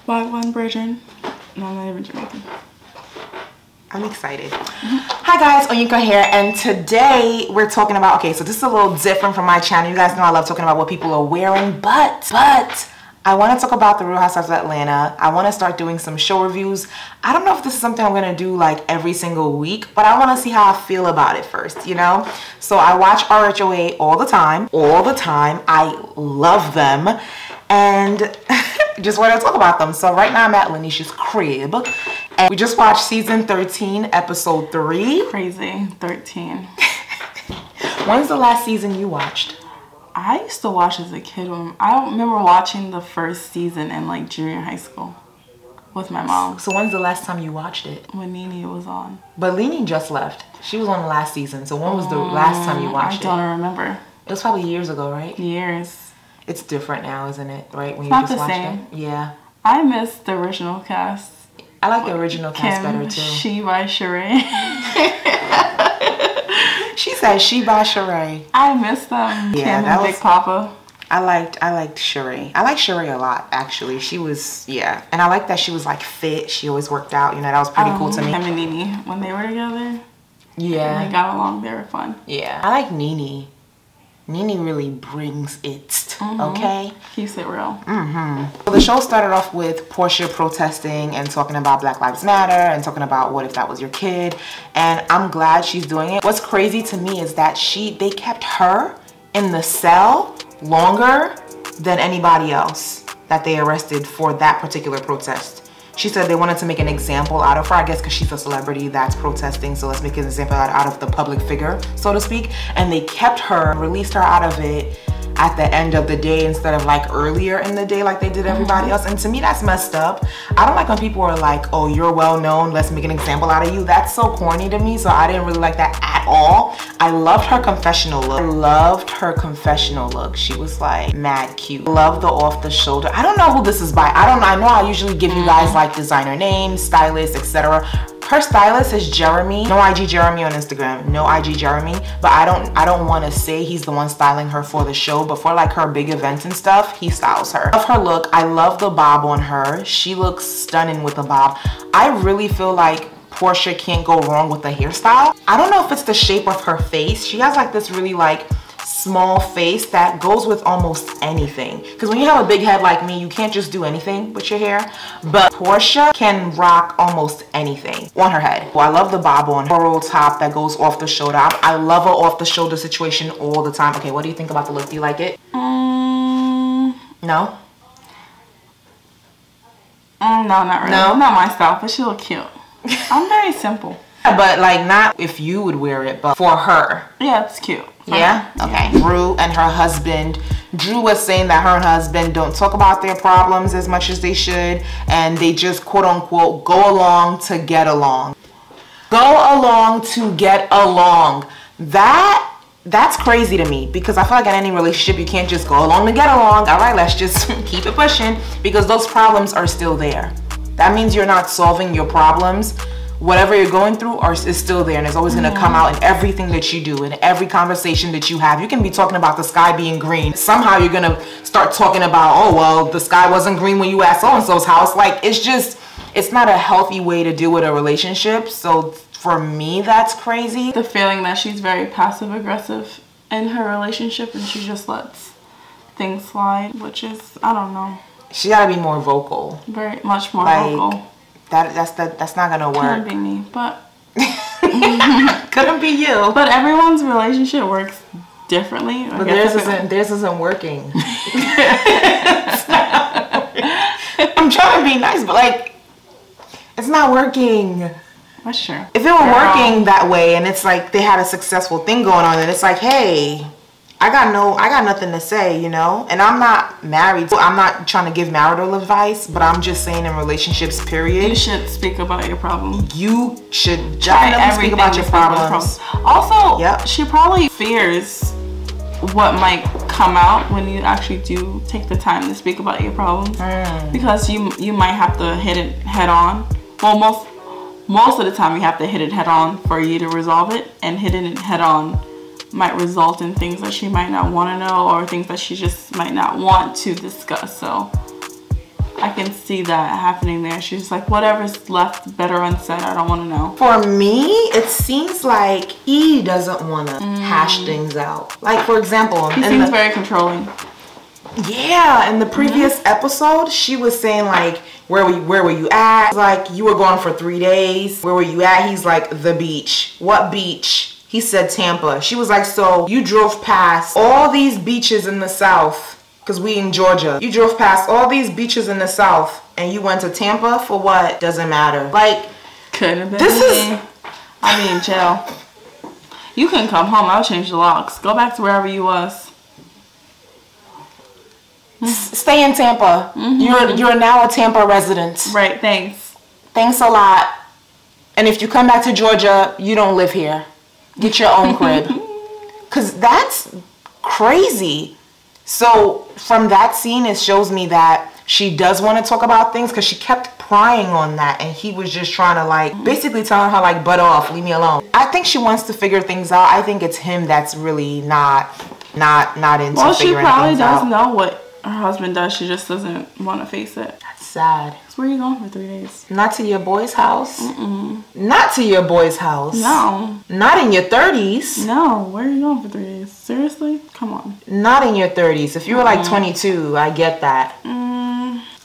Wagwan Bridget. No, I'm not even Jamaican. I'm excited. Hi guys, Oyinkan here, and today we're talking about, okay, so this is a little different from my channel. You guys know I love talking about what people are wearing, but I want to talk about the Real Housewives of Atlanta. I want to start doing some show reviews. I don't know if this is something I'm going to do like every single week, but I want to see how I feel about it first, you know? So I watch RHOA all the time. I love them, and just want to talk about them. So right now I'm at Laneesha's crib, and we just watched season 13, episode 3. Crazy, 13. When's the last season you watched? I used to watch as a kid. I don't remember watching the first season in like junior high school with my mom. So when's the last time you watched it? When Nene was on. But Nene just left. She was on the last season. So when was the last time you watched it? I don't remember. It was probably years ago, right? Years. It's different now, isn't it? Right? When It's not the same. It? Yeah. I miss the original cast. I like the original cast better too. She by Sheree. She said she by Sheree. I miss them. Yeah, Kim and Big Papa. I liked Sheree. I like Sheree a lot, actually. She was, yeah. And I like that she was like fit. She always worked out. You know, that was pretty cool to me. Him and Nene, when they were together. Yeah. They got along. They were fun. Yeah. I like Nene. Nene really brings it, okay? Keeps it real. So the show started off with Porsha protesting and talking about Black Lives Matter and talking about what if that was your kid. And I'm glad she's doing it. What's crazy to me is that they kept her in the cell longer than anybody else that they arrested for that particular protest. She said they wanted to make an example out of her, I guess because she's a celebrity that's protesting, so let's make an example out of the public figure, so to speak. And they kept her, released her out of it at the end of the day instead of like earlier in the day like they did everybody else. And to me, that's messed up. I don't like when people are like, oh, you're well known, let's make an example out of you. That's so corny to me, so I didn't really like that at all. I loved her confessional look. She was like mad cute. Love the off the shoulder. I don't know who this is by. I know I usually give you guys like designer names, stylists, etc. Her stylist is Jeremy. No IG Jeremy on Instagram. No IG Jeremy. But I don't want to say he's the one styling her for the show, but for like her big events and stuff, he styles her. I love her look. I love the bob on her. She looks stunning with the bob. I really feel like Porsha can't go wrong with the hairstyle. I don't know if it's the shape of her face. She has like this really like small face that goes with almost anything, because when you have a big head like me, you can't just do anything with your hair, but Porsha can rock almost anything on her head. Well, I love the bob on her roll top that goes off the shoulder. I love her off the shoulder situation all the time. Okay, what do you think about the look? Do you like it? No? No, not really. No? Not my style, but she look cute. I'm very simple. But like not if you would wear it, but for her. Yeah, it's cute. Yeah? Okay. Drew and her husband. Drew was saying that her and her husband don't talk about their problems as much as they should, and they just quote unquote go along to get along. Go along to get along. That's crazy to me, because I feel like in any relationship you can't just go along to get along. All right, let's just keep it pushing, because those problems are still there. That means you're not solving your problems. Whatever you're going through is still there, and it's always going to come out in everything that you do, in every conversation that you have. You can be talking about the sky being green. Somehow you're going to start talking about, oh, well, the sky wasn't green when you asked so-and-so's house. Like, it's not a healthy way to deal with a relationship. So for me, that's crazy. The feeling that she's very passive-aggressive in her relationship, and she just lets things slide, which is, I don't know. She got to be more vocal. Very much more vocal. That's not gonna work. Couldn't be me, but couldn't be you. But everyone's relationship works differently. But theirs isn't working. I'm trying to be nice, but like it's not working. That's true. If it were working that way, and it's like they had a successful thing going on, and it's like, hey, I got nothing to say, you know? And I'm not married, so I'm not trying to give marital advice, but I'm just saying in relationships, period. You should speak about your problem. You should definitely speak about your problems. Also, she probably fears what might come out when you actually do take the time to speak about your problems. Because you might have to hit it head on. Well, most of the time you have to hit it head on for you to resolve it, and hitting it head on might result in things that she might not want to know, or things that she just might not want to discuss. So I can see that happening there. She's like, whatever's left better unsaid. I don't want to know. For me, it seems like he doesn't want to hash things out. Like, for example, he seems very controlling. Yeah, in the previous episode, she was saying like, where were you at? Like, you were gone for 3 days. Where were you at? He's like, the beach. What beach? He said Tampa. She was like, so you drove past all these beaches in the South, because we in Georgia. You drove past all these beaches in the South and you went to Tampa for what? Doesn't matter. Like, could have been this is, I mean, jail. You can come home. I'll change the locks. Go back to wherever you was. Stay in Tampa. You're now a Tampa resident. Right, thanks. Thanks a lot. And if you come back to Georgia, you don't live here. Get your own crib. Because that's crazy. So from that scene, it shows me that she does want to talk about things, because she kept prying on that, and he was just trying to like basically telling her like, butt off, leave me alone. I think she wants to figure things out. I think it's him that's really not into figuring things out. Well, she probably does know what her husband does. She just doesn't want to face it. That's sad. So where are you going for 3 days? Not to your boy's house. Not to your boy's house. No. Not in your 30s. No. Where are you going for 3 days? Seriously? Come on. Not in your 30s. If you were like 22, I get that.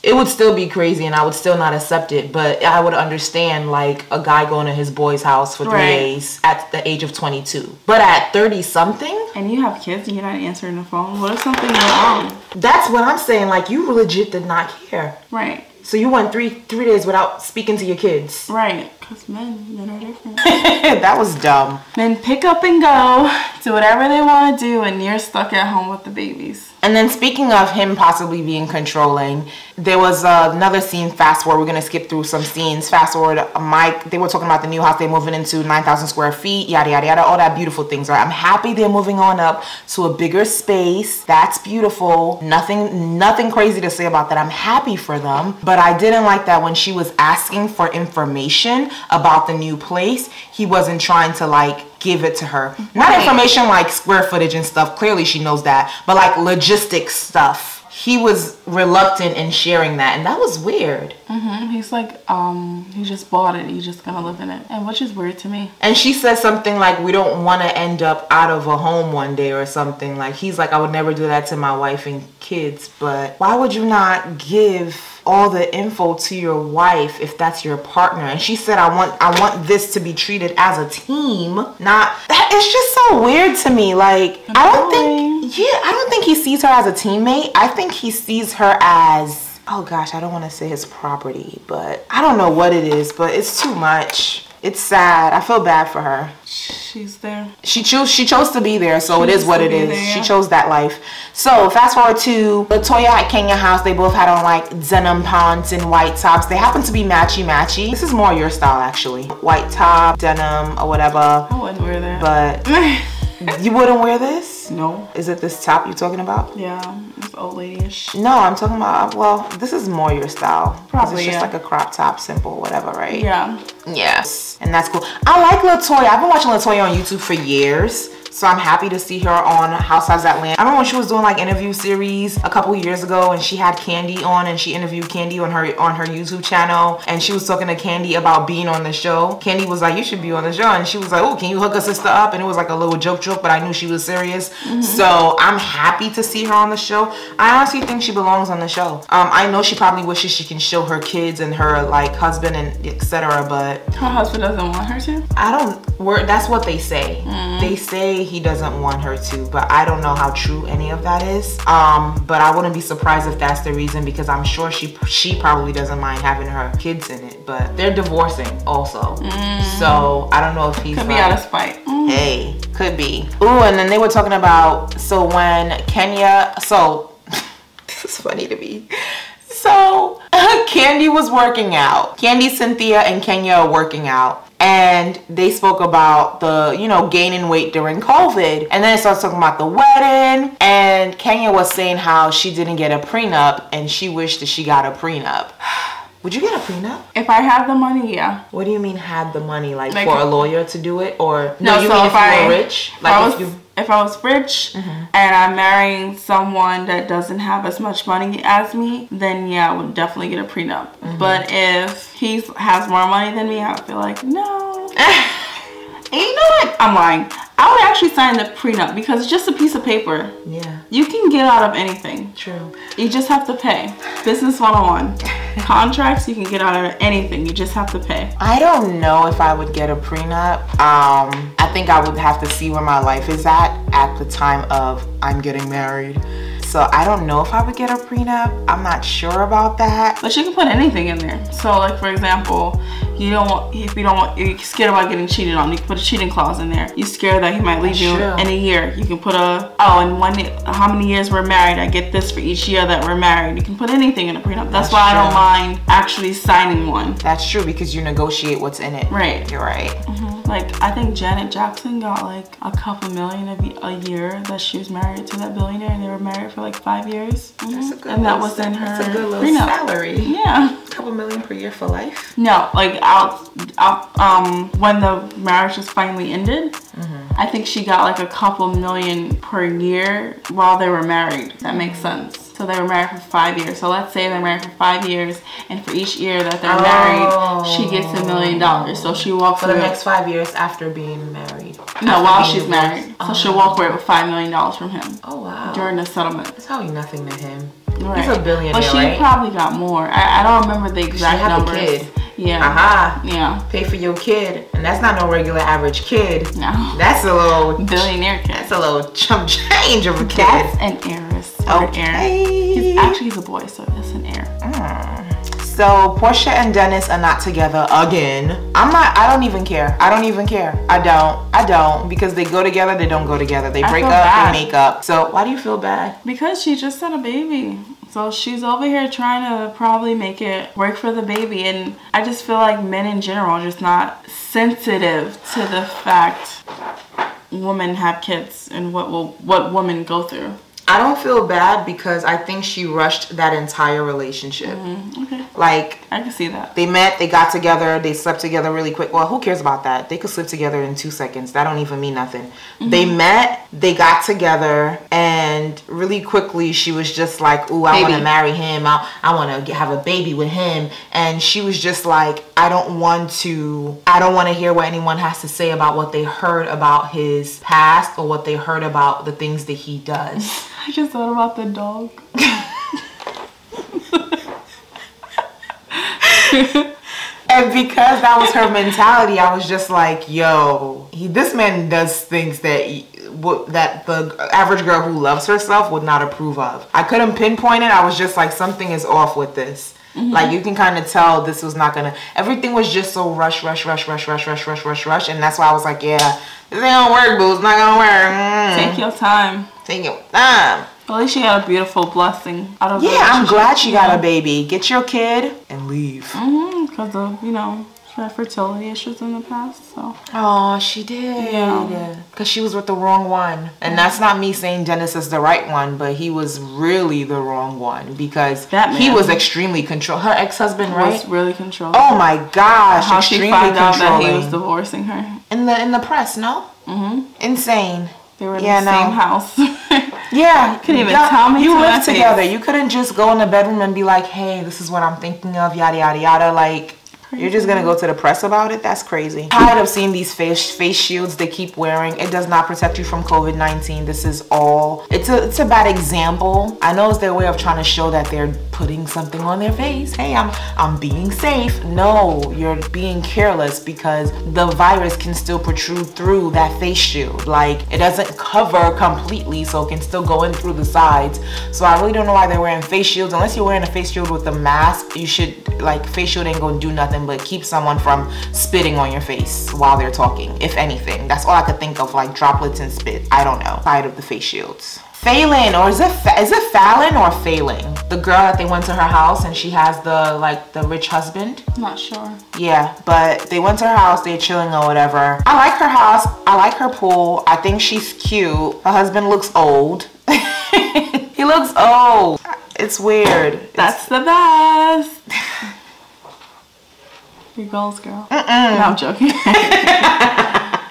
It would still be crazy and I would still not accept it, but I would understand like a guy going to his boy's house for 3 days at the age of 22. But at 30 something, and you have kids and you're not answering the phone, what if something went wrong? That's what I'm saying. Like, you legit did not care. Right. So you went three days without speaking to your kids. Right. Because men are different. That was dumb. Men pick up and go, do whatever they want to do, and you're stuck at home with the babies. And then speaking of him possibly being controlling, there was another scene, fast forward, we're going to skip through some scenes. Fast forward, Mike, they were talking about the new house they're moving into, 9,000 square feet, yada, yada, yada, all that beautiful things, right? I'm happy they're moving on up to a bigger space. That's beautiful. Nothing crazy to say about that. I'm happy for them. But I didn't like that when she was asking for information about the new place, he wasn't trying to like give it to her. Not information like square footage and stuff. Clearly she knows that. But like logistics stuff. He was reluctant in sharing that, and that was weird. He's like, he just bought it. He's just gonna live in it, and which is weird to me. And she said something like, we don't want to end up out of a home one day or something. Like, he's like, I would never do that to my wife and kids, but why would you not give all the info to your wife if that's your partner? And she said, I want this to be treated as a team. Not that. It's just so weird to me. Like, I don't think he sees her as a teammate. I think he sees her as, oh gosh, I don't want to say his property, but I don't know what it is, but it's too much. It's sad. I feel bad for her. She's there. She chose to be there, so it is what it is. Yeah. She chose that life. So fast forward to Latoya at Kenya house. They both had on like denim pants and white tops. They happen to be matchy. This is more your style actually. White top, denim, or whatever. I wouldn't wear that. But you wouldn't wear this? No. Is it this top you're talking about? Yeah, it's old lady-ish. No, I'm talking about, well, this is more your style. Probably, it's just like a crop top, simple, whatever, right? Yeah. Yes, and that's cool. I like Latoya. I've been watching Latoya on YouTube for years. So I'm happy to see her on Housewives Atlanta. I remember when she was doing like interview series a couple years ago, and she had Candy on, and she interviewed Candy on her YouTube channel, and she was talking to Candy about being on the show. Candy was like, you should be on the show, and she was like, oh, can you hook a sister up? And it was like a little joke, but I knew she was serious. So I'm happy to see her on the show. I honestly think she belongs on the show. I know she probably wishes she can show her kids and her like husband and etc. But her husband doesn't want her to? That's what they say. They say he doesn't want her to, but I don't know how true any of that is. But I wouldn't be surprised if that's the reason, because I'm sure she probably doesn't mind having her kids in it. But they're divorcing also, so I don't know if he's could be out of spite. Hey, could be. Ooh, and then they were talking about, so when Kenya, so this is funny to me. So Candy was working out. Candy, Cynthia, and Kenya are working out. And they spoke about the, gaining weight during COVID. And then it starts talking about the wedding. And Kenya was saying how she didn't get a prenup and she wished that she got a prenup. Would you get a prenup? If I had the money, yeah. What do you mean had the money? Like for a lawyer to do it? Or no, you so mean if you were rich? Like if I was rich and I'm marrying someone that doesn't have as much money as me, then yeah, I would definitely get a prenup. But if he has more money than me, I would feel like, no. And you know what? I'm lying. I would actually sign the prenup because it's just a piece of paper. Yeah. You can get out of anything. True. You just have to pay. Business 101. Contracts, you can get out of anything. You just have to pay. I don't know if I would get a prenup. I think I would have to see where my life is at the time of I'm getting married. So I don't know if I would get a prenup. I'm not sure about that. But you can put anything in there. So like for example, you're scared about getting cheated on, you can put a cheating clause in there. You're scared that he might leave you in a year. You can put how many years we're married, I get this for each year that we're married. You can put anything in a prenup. That's why I don't mind actually signing one. That's true because you negotiate what's in it. Right. You're right. Like I think Janet Jackson got like a couple million a year that she was married to that billionaire, and they were married for like 5 years. That's a good and that was in her That's a good little prenup. salary. Yeah. A couple million per year for life? No, like when the marriage was finally ended, I think she got like a couple million per year while they were married. That makes sense. So they were married for 5 years. So let's say they're married for 5 years, and for each year that they're married, she gets $1 million. So she walks for away the next 5 years after being married. No, while she's married. So she'll walk away with $5 million from him. Oh wow. During the settlement. It's probably nothing to him. Right. He's a billionaire, but she probably got more. I don't remember the exact numbers. She had a kid. Yeah. Aha. Yeah. Pay for your kid, and that's not no regular average kid. No. That's a little billionaire kid. That's a little chump change of a kid. That's an heiress. Okay. He's a boy, so it's an heir. So Porsha and Dennis are not together again. I don't even care. I don't because they go together, they don't go together. They break up, they make up. So why do you feel bad? Because she just had a baby. So she's over here trying to probably make it work for the baby. And I just feel like men in general are just not sensitive to the fact women have kids and what women go through. I don't feel bad because I think she rushed that entire relationship. Okay. Like, I can see that. They met, they got together, they slept together really quick. Well, who cares about that? They could sleep together in 2 seconds. That don't even mean nothing. They met, they got together, and really quickly she was just like, ooh, I want to marry him. I want to have a baby with him. And she was just like, I don't want to hear what anyone has to say about what they heard about his past or what they heard about the things that he does. I just thought about the dog. And because that was her mentality, I was just like, yo, this man does things that the average girl who loves herself would not approve of. I couldn't pinpoint it. I was just like, something is off with this. Like, you can kind of tell this was not gonna, everything was just so rush. And that's why I was like, yeah, this ain't gonna work, boo. It's not gonna work. Take your time. Take your time. Well, at least she got a beautiful blessing out of I'm glad she got a baby. Get your kid and leave. Because of, she had fertility issues in the past, so. Oh, she did. Yeah. Because she was with the wrong one. And that's not me saying Dennis is the right one, but he was really the wrong one because he was extremely controlling. Her ex-husband, right? Was really controlling. Oh my gosh, how extremely she found out that he controlling. was divorcing her. In the press, no? Insane. They were in the same house. Yeah. You couldn't even tell me. You lived together. You couldn't just go in the bedroom and be like, hey, this is what I'm thinking of, yada, yada, yada. Like, you're just gonna go to the press about it? That's crazy. I'm tired of seeing these face shields they keep wearing. It does not protect you from COVID-19. This is all, it's a bad example. I know it's their way of trying to show that they're putting something on their face. Hey, I'm being safe. No, you're being careless because the virus can still protrude through that face shield. Like, it doesn't cover completely, so it can still go in through the sides. So I really don't know why they're wearing face shields. Unless you're wearing a face shield with a mask, you should, like, face shield ain't gonna do nothing but keep someone from spitting on your face while they're talking, if anything. That's all I could think of, like droplets and spit. I don't know. Side of the face shields. Phelan, or is it Fallon or Phelan? The girl that they went to her house and she has the rich husband. Not sure. Yeah, but they went to her house, they're chilling or whatever. I like her house, I like her pool, I think she's cute. Her husband looks old. He looks old. It's weird. That's the best. Your goals, girl. No, I'm joking.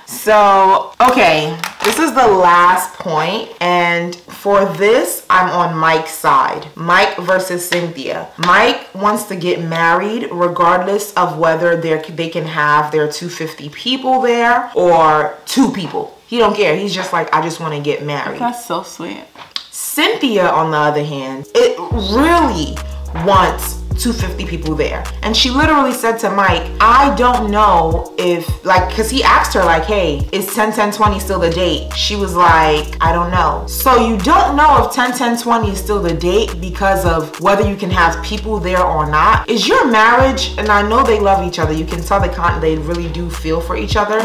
So, okay, this is the last point, and for this, I'm on Mike's side. Mike versus Cynthia. Mike wants to get married regardless of whether they can have their 250 people there or 2 people. He don't care. He's just like, I just want to get married. That's so sweet. Cynthia, on the other hand, it really wants 250 people there. And she literally said to Mike, I don't know if, like, because he asked her, like, hey, is 10-10-20 still the date? She was like, I don't know. So you don't know if 10-10-20 is still the date because of whether you can have people there or not. Is your marriage, and I know they love each other, you can tell they really do feel for each other.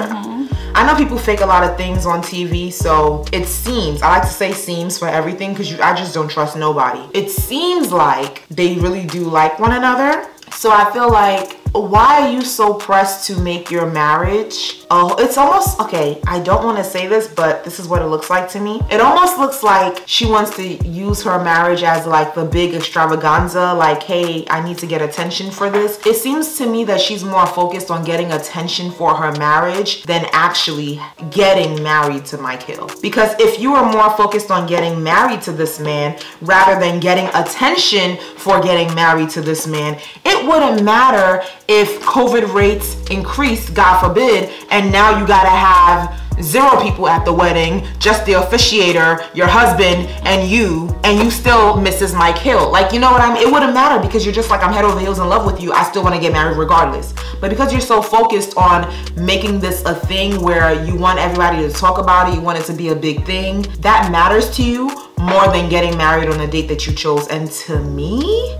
I know people fake a lot of things on TV, so it seems, I like to say seems for everything because I just don't trust nobody. It seems like they really do like one another. So I feel like, why are you so pressed to make your marriage? Oh, it's almost, okay, I don't want to say this, but this is what it looks like to me. It almost looks like she wants to use her marriage as like the big extravaganza, like, hey, I need to get attention for this. It seems to me that she's more focused on getting attention for her marriage than actually getting married to Mike Hill. Because if you are more focused on getting married to this man rather than getting attention for getting married to this man, it wouldn't matter if COVID rates increased, God forbid, and now you gotta have 0 people at the wedding, just the officiator, your husband, and you still Mrs. Mike Hill. Like, you know what I mean? It wouldn't matter because you're just like, I'm head over heels in love with you. I still want to get married regardless. But because you're so focused on making this a thing where you want everybody to talk about it, you want it to be a big thing, that matters to you more than getting married on a date that you chose. And to me,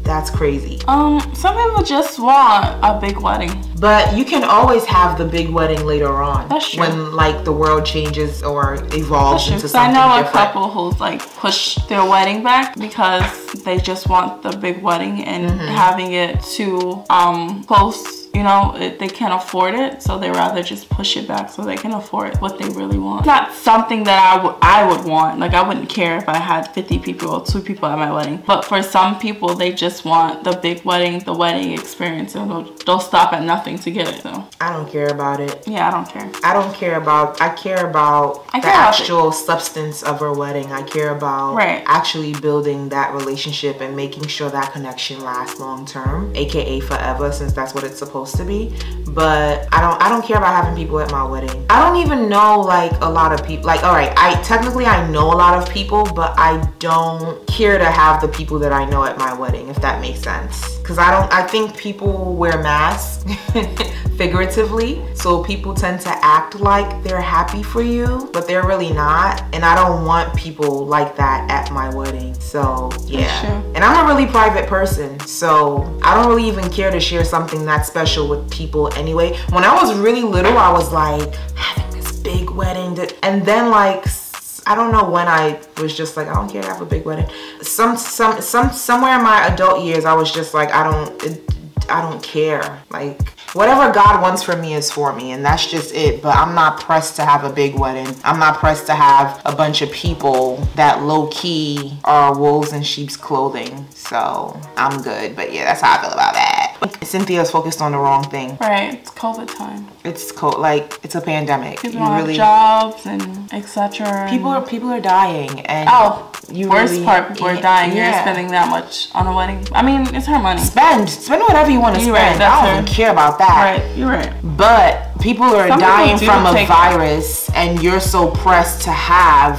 that's crazy. Some people just want a big wedding. But you can always have the big wedding later on. That's true. When like the world changes or evolves into something different. I know a couple who's like push their wedding back because they just want the big wedding and having it too close. You know, they can't afford it, so they rather just push it back so they can afford what they really want. It's not something that I would want. Like, I wouldn't care if I had 50 people or 2 people at my wedding. But for some people, they just want the big wedding, the wedding experience, and they'll stop at nothing to get it. So I don't care about it. Yeah, I don't care. I care about the actual substance of her wedding. I care about actually building that relationship and making sure that connection lasts long term, aka forever, since that's what it's supposed to be. But I don't care about having people at my wedding. I don't even know like a lot of people. Like, all right, I know a lot of people, but I don't care to have the people that I know at my wedding, if that makes sense. Because I think people wear masks figuratively, so people tend to act like they're happy for you, but they're really not. And I don't want people like that at my wedding. So yeah, and I'm a really private person, so I don't really even care to share something that special with people anyway. When I was really little, I was like having this big wedding, and then like I don't know when I was just like, I don't care to have a big wedding. Somewhere in my adult years, I was just like, I don't care. Like, whatever God wants for me is for me, and that's just it. But I'm not pressed to have a big wedding. I'm not pressed to have a bunch of people that low-key are wolves in sheep's clothing. So I'm good. But yeah, that's how I feel about that. Cynthia's focused on the wrong thing. Right, it's COVID time. It's like it's a pandemic. People don't have jobs and etc. People are dying, and worst part, people are dying. You're spending that much on a wedding. I mean, it's her money. Spend whatever you want to spend. Right, I don't even care about that. Right, you're right. But people are dying from a virus, and you're so pressed to have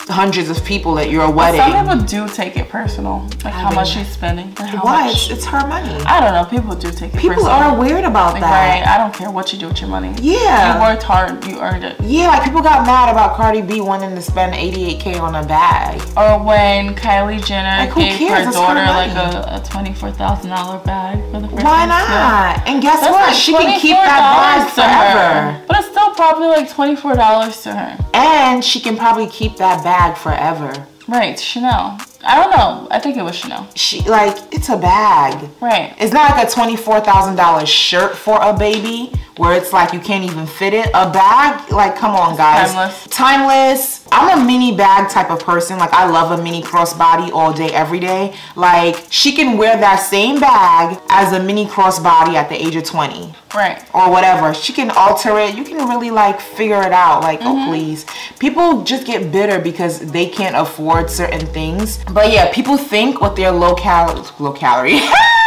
hundreds of people at your wedding. Some people do take it personal, like how much she's spending. Why? It's her money. I don't know. People do take it personal. People are weird about that. Right. I don't care what you do with your money. Yeah. You worked hard. You earned it. Yeah. Like people got mad about Cardi B wanting to spend $88K on a bag. Or when Kylie Jenner gave her daughter like a $24,000 bag for the first time. Why not? And guess what? She can keep that bag forever. But it's still probably like $24 to her. And she can probably keep that bag forever. Right, Chanel. I don't know. I think it was Chanel. It's a bag. Right. It's not like a $24,000 shirt for a baby where it's like you can't even fit it. A bag, like, come on, guys. Timeless. Timeless. I'm a mini bag type of person. Like, I love a mini crossbody all day, every day. Like, she can wear that same bag as a mini crossbody at the age of 20. Right. Or whatever. She can alter it. You can really, like, figure it out. Like, oh, please. People just get bitter because they can't afford certain things. But yeah, people think with their low calorie.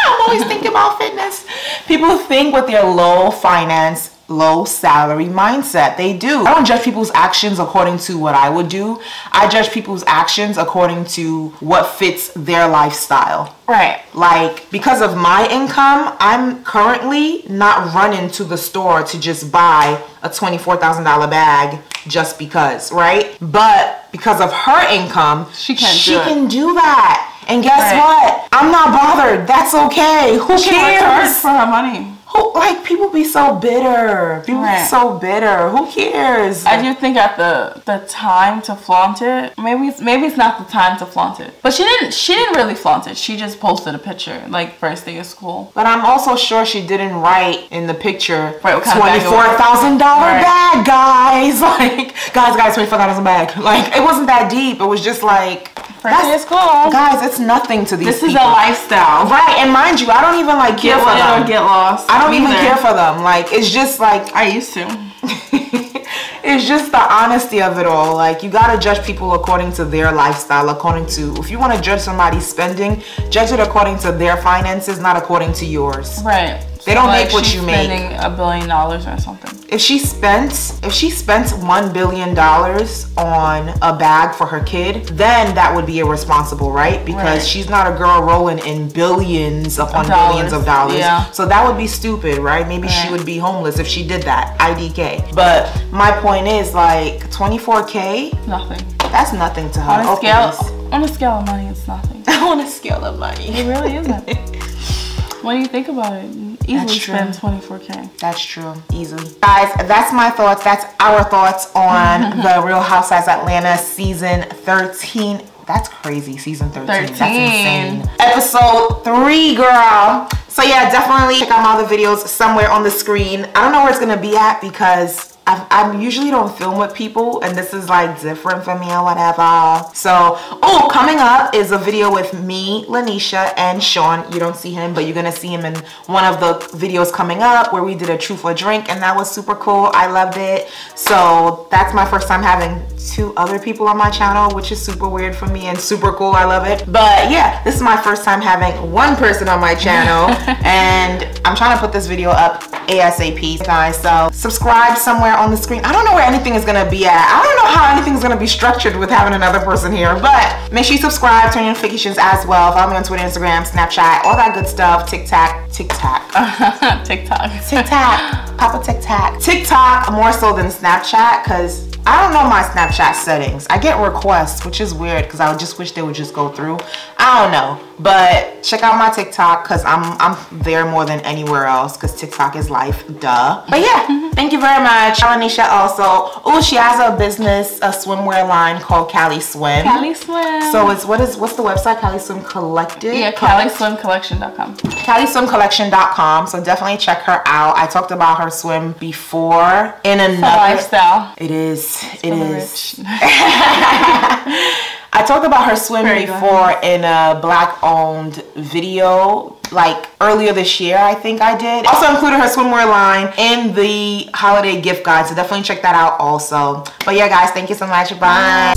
I'm always thinking about fitness. People think with their low finance, low salary mindset. They do. I don't judge people's actions according to what I would do. I judge people's actions according to what fits their lifestyle. Right. Like, because of my income, I'm currently not running to the store to just buy a $24,000 bag just because, right? But because of her income, she can do that. And guess what? I'm not bothered. That's okay. Who cares? For her money. Like, people be so bitter. People be so bitter. Who cares? I do think at the time to flaunt it, maybe it's not the time to flaunt it. But she didn't really flaunt it. She just posted a picture, like, first day of school. But I'm also sure she didn't write in the picture, $24,000 bag, guys. Like, guys, $24,000 bag. Like, it wasn't that deep. It was just like, first day of school. Guys, it's nothing to these people. This is a lifestyle. Right, and mind you, I don't even, like, care for them. Or get lost. I don't even care for them. Like, it's just like, I used to. It's just the honesty of it all. Like, you gotta judge people according to their lifestyle, according to, if you want to judge somebody's spending, judge it according to their finances, not according to yours. Right. They don't make what you make. Spending $1 billion or something. If she spent $1 billion on a bag for her kid, then that would be irresponsible, right? Because she's not a girl rolling in billions upon billions of dollars. Yeah. So that would be stupid, right? Maybe she would be homeless if she did that. IDK. But my point is, like, $24K. Nothing. That's nothing to her. On a scale of money, it's nothing. On a scale of money, it really isn't. What do you think about it? Easily spend $24K. That's true. Easily. Guys, that's my thoughts. That's our thoughts on the Real Housewives Atlanta season 13. That's crazy. Season 13. That's insane. Episode 3, girl. So yeah, definitely check out all the videos somewhere on the screen. I don't know where it's going to be at because I usually don't film with people, and this is like different for me or whatever. So, oh, coming up is a video with me, Laneesha, and Sean. You don't see him, but you're gonna see him in one of the videos coming up where we did a truth or drink, and that was super cool. I loved it. So that's my first time having 2 other people on my channel, which is super weird for me and super cool. I love it. But yeah, this is my first time having 1 person on my channel, and I'm trying to put this video up ASAP, guys. So subscribe somewhere on the screen. I don't know where anything is gonna be at. I don't know how anything's gonna be structured with having another person here, but make sure you subscribe, turn your notifications as well. Follow me on Twitter, Instagram, Snapchat, all that good stuff. TikTok. Papa TikTok more so than Snapchat, because I don't know my Snapchat settings. I get requests, which is weird because I just wish they would just go through. I don't know, but check out my TikTok because I'm there more than anywhere else because TikTok is life, duh. But yeah, thank you very much. Laneesha also, oh, she has a business, a swimwear line called Cali Swim. Cali Swim. So it's what's the website? Cali Swim Collective. Yeah, CaliSwimCollection.com. CaliSwimCollection.com. So definitely check her out. I talked about her swim before in another lifestyle. It is. It is. I talked about her swim before in a Black-owned video, like earlier this year, I think I did. Also included her swimwear line in the holiday gift guide, so definitely check that out also. But yeah, guys, thank you so much. Bye.